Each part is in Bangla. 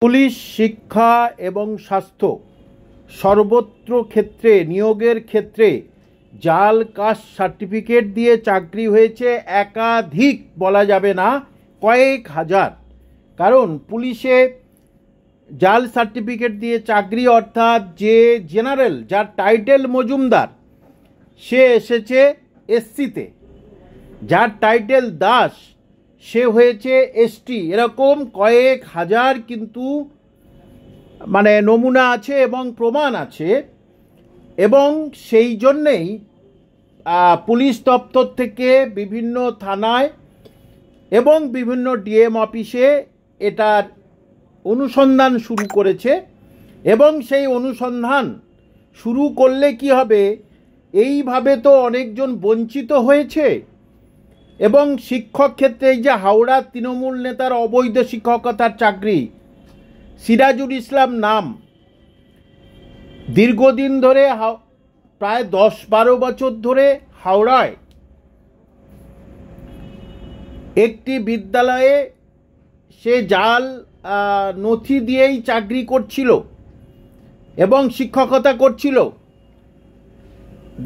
পুলিশ, শিক্ষা এবং স্বাস্থ্য সর্বত্র ক্ষেত্রে নিয়োগের ক্ষেত্রে জাল কাস্ট সার্টিফিকেট দিয়ে চাকরি হয়েছে একাধিক, বলা যাবে না কয়েক হাজার। কারণ পুলিশে জাল সার্টিফিকেট দিয়ে চাকরি, অর্থাৎ যে জেনারেল যার টাইটেল মজুমদার সে এসেছে এসসিতে, যার টাইটেল দাস সে হয়েছে এসটি। এরকম কয়েক হাজার কিন্তু নমুনা আছে এবং প্রমাণ আছে। এবং সেই জন্যেই পুলিশ দপ্তর থেকে বিভিন্ন থানায় এবং বিভিন্ন ডিএম অফিসে এটার অনুসন্ধান শুরু করেছে। এবং সেই অনুসন্ধান শুরু করলে কি হবে, এইভাবে তো অনেকজন বঞ্চিত হয়েছে। এবং শিক্ষক ক্ষেত্রে এই যে হাওড়ার তৃণমূল নেতার অবৈধ শিক্ষকতার চাকরি, সিরাজুল ইসলাম নাম, দীর্ঘদিন ধরে প্রায় 10-12 বছর ধরে হাওড়ায় একটি বিদ্যালয়ে সে জাল নথি দিয়েই চাকরি করছিল এবং শিক্ষকতা করছিল।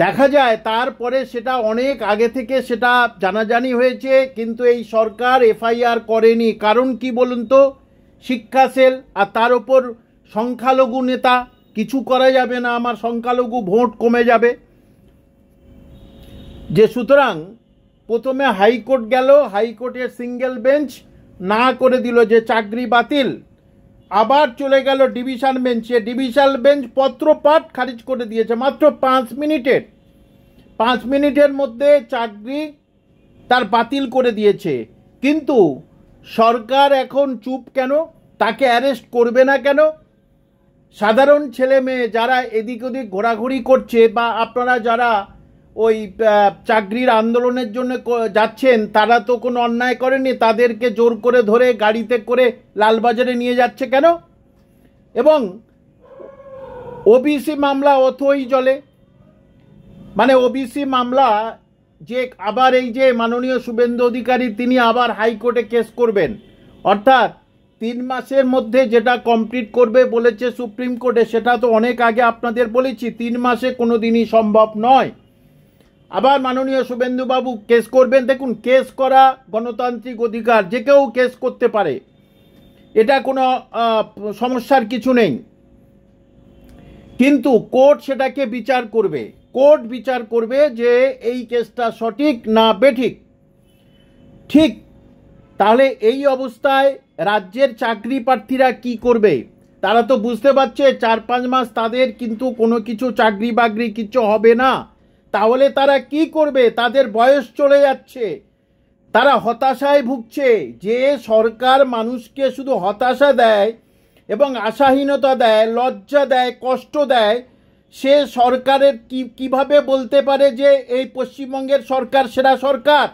দেখা যায় তারপরে সেটা অনেক আগে থেকে সেটা জানাজানি হয়েছে, কিন্তু এই সরকার এফআইআর করেনি। কারণ কি বলুন তো, শিক্ষা সেল, আর তার ওপর সংখ্যালঘু নেতা, কিছু করা যাবে না, আমার সংখ্যালঘু ভোট কমে যাবে। যে সুতরাং প্রথমে হাইকোর্ট গেল, হাইকোর্টের সিঙ্গেল বেঞ্চ না করে দিল যে চাকরি বাতিল। আবার চলে গেল ডিভিশন বেঞ্চে, ডিভিশন বেঞ্চ পত্রপাঠ খারিজ করে দিয়েছে মাত্র 5 মিনিটের মধ্যে চাকরি তার বাতিল করে দিয়েছে। কিন্তু সরকার এখন চুপ কেন? তাকে অ্যারেস্ট করবে না কেন? সাধারণ ছেলে মেয়ে যারা এদিক ওদিক ঘোরাঘুরি করছে, বা আপনারা যারা ওই চাকরির আন্দোলনের জন্য যাচ্ছেন, তারা তো কোনো অন্যায় করেনি, তাদেরকে জোর করে ধরে গাড়িতে করে লালবাজারে নিয়ে যাচ্ছে কেন? এবং ওবিসি মামলা অথই জলে, ওবিসি মামলা যে আবার এই যে মাননীয় শুভেন্দু অধিকারী তিনি আবার হাইকোর্টে কেস করবেন, অর্থাৎ 3 মাসের মধ্যে যেটা কমপ্লিট করবে বলেছে সুপ্রিম কোর্টে, সেটা তো অনেক আগে আপনাদের বলেছি 3 মাসে কোনো দিনই সম্ভব নয়। আবার মাননীয় শুভেন্দুবাবু কেস করবেন। দেখুন, কেস করা গণতান্ত্রিক অধিকার, যে কেউ কেস করতে পারে, এটা কোনো সমস্যার কিছু নেই। কিন্তু কোর্ট সেটাকে বিচার করবে, কোর্ট বিচার করবে যে এই কেসটা সঠিক না বেঠিক। ঠিক, তাহলে এই অবস্থায় রাজ্যের চাকরি প্রার্থীরা কি করবে? তারা তো বুঝতে পারছে 4-5 মাস তাদের কিন্তু কোনো কিছু চাকরি বাকরি কিছু হবে না। তাহলে তারা কি করবে? তাদের বয়স চলে যাচ্ছে, তারা হতাশায় ভুগছে। যে সরকার মানুষকে শুধু হতাশা দেয় এবং আশাহীনতা দেয়, লজ্জা দেয়, কষ্ট দেয়, সে সরকারের কিভাবে বলতে পারে যে এই পশ্চিমবঙ্গের সরকার সেরা সরকার?